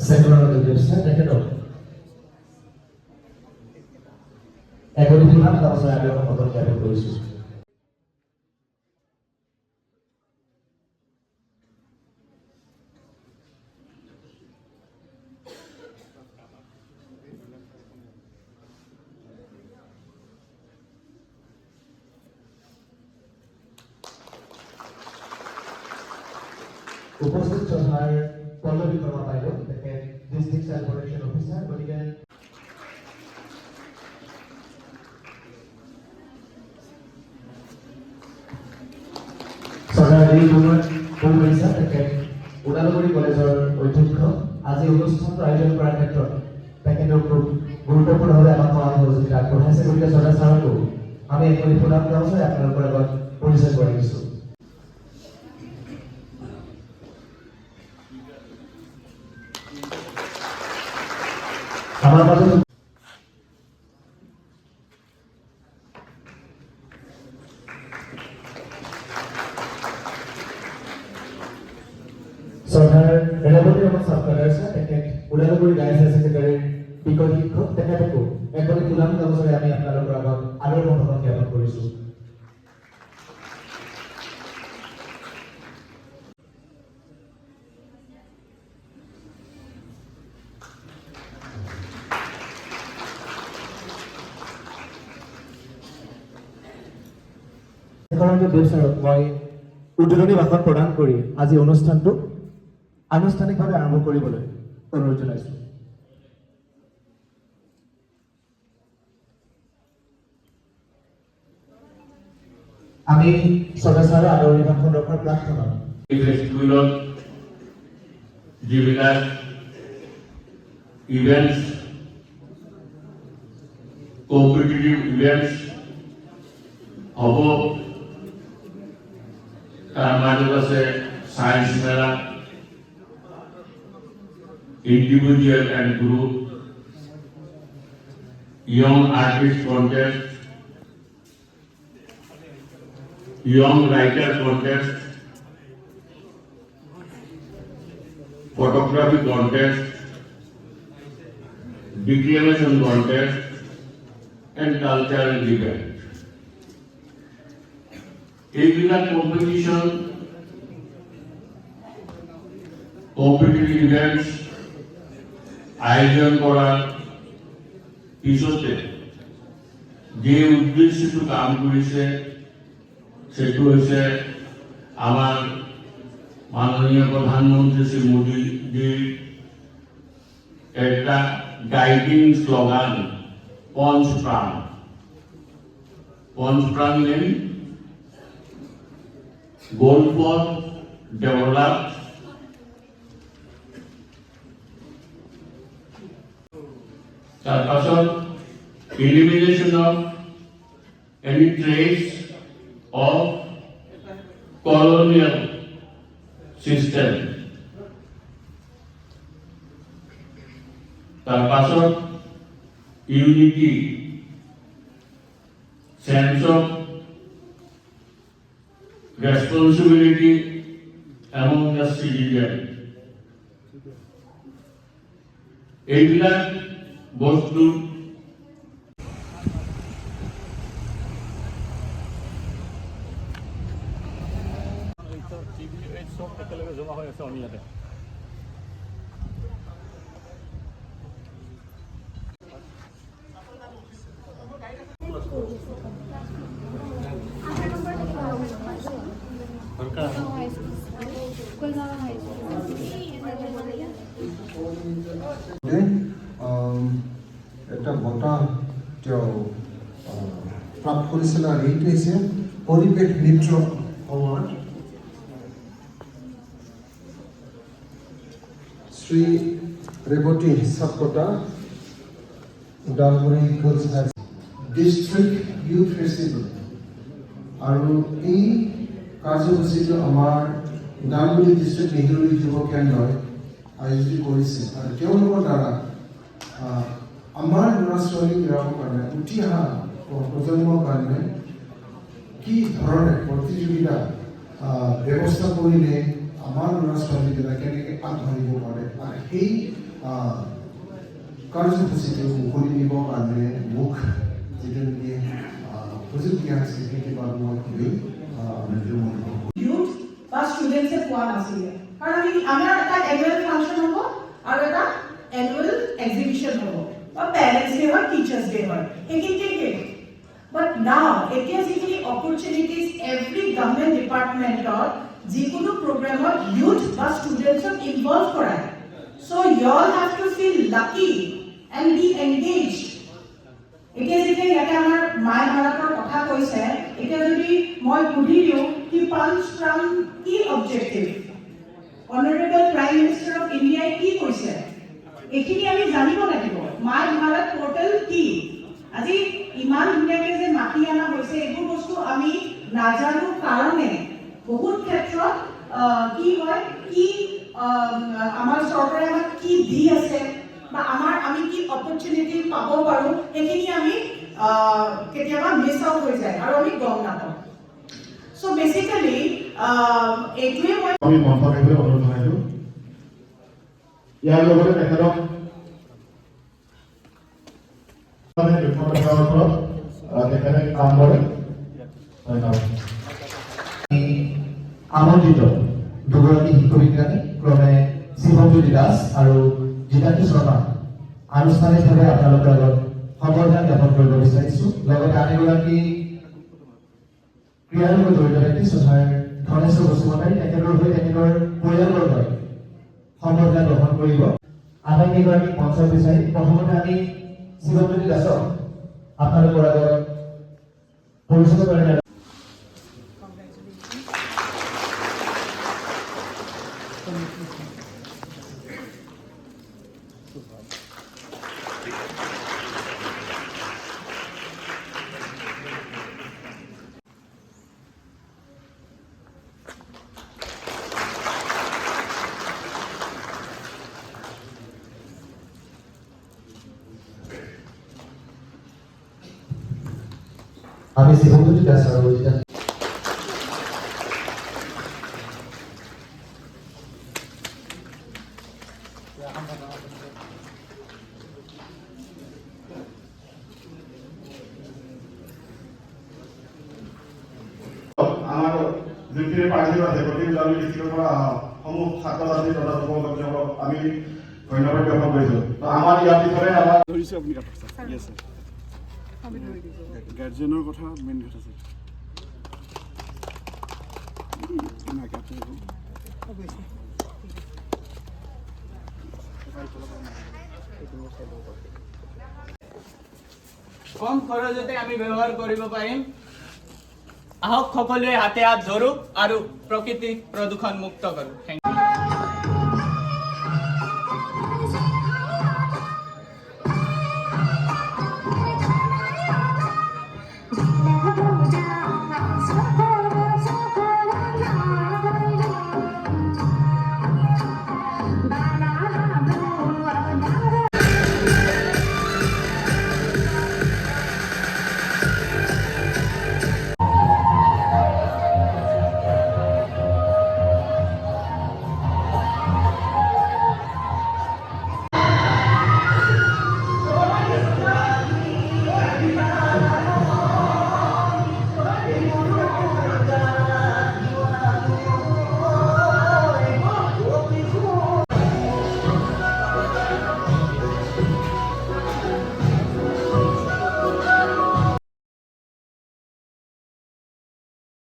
Secular ব্যবস্থা দেখে দাও এখনই দিলাম তারপরে আমি কত ক্যাপে করেছি উপস্থিত সভায় পল্লবী কর্মা পাইলট থেকে ডিস্ট্রিক্ট সার্কুলেশন অফিসার গতিকে সৰকাৰী পৰিচাৰ তেখেত ওদালগুৰি কলেজৰ অধ্যক্ষ আজি অনুষ্ঠানটো আয়োজন কৰাৰ ক্ষেত্ৰত তেখেতৰ খুব গুৰুত্বপূৰ্ণভাৱে আমাক সহযোগিতা আগবঢ়াইছে গতিকে চৰকাৰ ছাৰকো আমি এখনি সুনাম গাঁৱৰ আপোনালোকৰ আগত পৰিচয় কৰাই দিছোঁ আমাৰ মাজত চৰকাৰ ৰেলৱতী ৰমন চাবকাৰ্ডাৰ তেখেত ওদালগুৰি গাৰ্লছ হায়াৰ ছেকেণ্ডাৰীৰ বিজ্ঞ শিক্ষক তেখেতকো এখনি সুনাম গাঁৱৰে আমি আপোনালোকৰ আগত আদৰ সম্ভাষণ জ্ঞাপন কৰিছোঁ মই উদ্বোধনী ভাষণ প্ৰদান কৰি আজি অনুষ্ঠানটো আনুষ্ঠানিকভাৱে আৰম্ভ কৰিবলৈ অনুৰোধ জনাইছো আমি চৰকাৰ ছাৰৰ আদৰণি ভাষণ ৰখাৰ প্ৰাৰ্থনা ফেষ্টিভেলত যিবিলাক ইভেণ্টছ কোঅপাৰেটিভ ইভেণ্টছ হ'ব তার মাজত আছে সায়েন্স মেলা individual and group young artist contest young writer contest photography contest declamation contest and cultural event এইবিলাক কম্পিটিশন কম্পিটিটিভ ইভেন্টস আয়োজন করার পিছতে যে উদ্দেশ্যটো কাম কৰিছে সেটো হৈছে আমার মাননীয় প্রধানমন্ত্রী শ্রী মোদীজির একটা গাইডিং স্লোগান পঞ্চপ্রাণ পঞ্চপ্রাণ নেই goal for develop elimination of any trace of colonial system unity sense of responsibility among the citizen. এইবিলাক বস্তু জমা হৈ আছে আমি ইয়াতে একটা বঁটা তেওঁ প্ৰাপ্ত কৰিছিল আৰু এইটো হৈছে পৰিৱেশ মিত্ৰ এৱাৰ্ড শ্ৰী ৰেৱতী সাবকটা ওদালগুৰি গাৰ্লছ হাই ডিষ্ট্ৰিক্ট ইউথ ফেষ্টিভেল আৰু এই কাৰ্যসূচীটো আমাৰ ওদালগুৰি ডিষ্ট্ৰিক্ট নেহেৰু যুৱ কেন্দ্ৰই আয়োজিত কৰিছে আৰু তেওঁলোকৰ দ্বাৰা আমাৰ ল'ৰা ছোৱালীবিলাকৰ কাৰণে উঠি অহা প্ৰজন্মৰ কাৰণে কি ধৰণে প্ৰতিযোগিতা ব্যৱস্থা কৰিলে আমাৰ ল'ৰা ছোৱালীবিলাক কেনেকৈ আগবাঢ়িব পাৰে আৰু সেই কাৰ্যসূচীটো মুকলি দিবৰ কাৰণে মোক যিটো নেকি সুযোগ দিয়া হৈছে সেইটো বাৰু মই খুবেই youth বা স্টুডেন্টসে পোৱা নাছিলে কাৰণ আমাৰ এটা এনুৱেল ফাংচন হ'ব আৰু এটা এনুৱেল এক্সিবিশন হ'ব বা পেৰেন্টছ ডে হয় টিচাৰ্ছ ডে হয় সেইখিনিতে শেষ বাট নাও এতিয়া যিখিনি অপৰচুনিটিজ এভৰি গভৰ্ণমেণ্ট ডিপাৰ্টমেণ্টৰ যিকোনো প্ৰগ্ৰামত ইউথ বা ষ্টুডেন্টছক ইনভলভ কৰায় so' you all have to feel lucky and be engaged এতিয়া যেতিয়া ইয়াতে আমাৰ মাই ভাৰতৰ কথা কৈছে এতিয়া যদি মই সুধি দিওঁ কি পাঞ্চ ফ্ৰম কি objective honourable prime minister of ইণ্ডিয়াই কি কৈছে এইখিনি আমি জানিব লাগিব মাই ভাৰত পৰ্টেল কি আজি ইমান ধুনীয়াকৈ যে মাতি অনা হৈছে এইবোৰ বস্তু আমি নাজানো কাৰণে বহুত ক্ষেত্ৰত কি হয় কি আমাৰ চৰকাৰে আমাক কি দি আছে বা আমি কি অপৰচুনিটি পাব পাৰোঁ সেইখিনি আমি কেতিয়াবা মিছ আউট হৈ যায় আৰু আমি গম নাপাওঁ চ' বেচিকেলি এইটোৱে মই আমি মঞ্চ কৰিবলৈ অনুৰোধ জনাইছোঁ ইয়াৰ লগতে তেখেতক দক্ষতাৰ ওপৰত তেখেতে কাম কৰে ধন্যবাদ আমন্ত্ৰিত দুগৰাকী শিশু বিজ্ঞানী ক্ৰমে শিৱজ্যোতি দাস আৰু জিতাঞ্জু শৰ্মা আনুষ্ঠানিকভাৱে আপোনালোকৰ আগত সম্বৰ্ধনা জ্ঞাপন কৰিব বিচাৰিছোঁ লগতে আন এগৰাকী ক্ৰীড়াৰ লগত জড়িত ব্যক্তি শ্ৰদ্ধাৰ ধনেশ্বৰ বসুমতাৰী তেখেতৰ হৈ তেখেতৰ পৰিয়ালবৰ্গই সম্বৰ্ধনা গ্ৰহণ কৰিব আন এগৰাকী মঞ্চত বিচাৰি প্ৰথমতে আমি শিৱজ্যোতি দাসক আপোনালোকৰ আগত পৰিচিত কৰি আমি শিৱজ্যোতি দাস আৰু জিতাঞ্জু আমাৰ যোনখিনি প্ৰাৰ্থী আছে প্ৰতিনিধি আমি ডিষ্ট্ৰিক্টৰ পৰা সমূহ ছাত্ৰ ছাত্ৰী তথা যুৱক যুৱতীসকলক আমি ধন্যবাদ জ্ঞাপন কৰিছোঁ তো আমাৰ ইয়াৰ পিছতে আমাৰ ধৰিছে আপুনি কথা ইয়েছ গাৰ্জেনৰ কথা মেইন কথা আছে কম খৰচতে আমি ব্যৱহাৰ কৰিব পাৰিম আহক সকলোৱে হাতে হাত ধৰো আৰু প্ৰকৃতি প্ৰদূষণ মুক্ত কৰোঁ